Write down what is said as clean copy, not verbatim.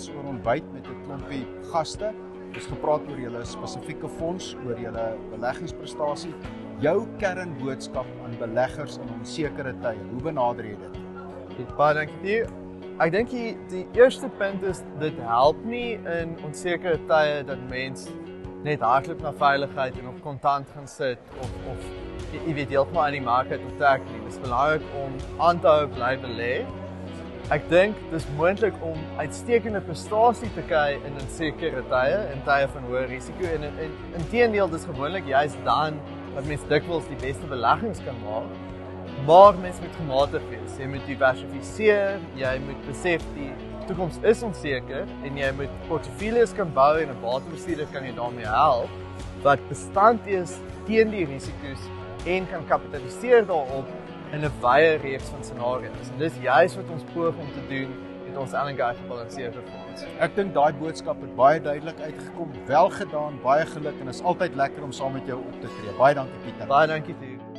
gesels oor ontbyt met 'n klompie gaste. Ons gepraat oor julle spesifieke fonds, oor julle beleggingsprestasie. Jou kernboodskap aan beleggers in onsekere tye. Hoe benader jy dit? Baie dankie. Ek dink die eerste punt is dit help nie in onsekere tye dat mens net hardloop na veiligheid en op kontant gaan sit of jy weet heeltemal aan die market onttrek nie. Dit is belangrik om aan te hou bly belê. Ek dink dis moontlik om uitstekende prestasie te kry in onsekere tye, in tye van hoë risiko en inteendeel dis gewoonlik juist dan dat mens dikwels die beste beleggings kan maak. Maar mens moet gematig wees. Jy moet diversifiseer, jy moet besef die toekoms is onseker en jy moet portefeuilles kan bou en 'n batebestuurder kan jy daarmee help wat bestand is teen die risiko's en kan kapitaliseer daarop in 'n wye reeks van scenario's. En dis juist wat ons poog om te doen met ons Allenguy gebalanseerde fonds. Ek dink daai boodskap het baie duidelik uitgekom. Wel gedaan, baie geluk en is altyd lekker om saam met jou op te tree. Baie dankie Pieter. Baie dankie vir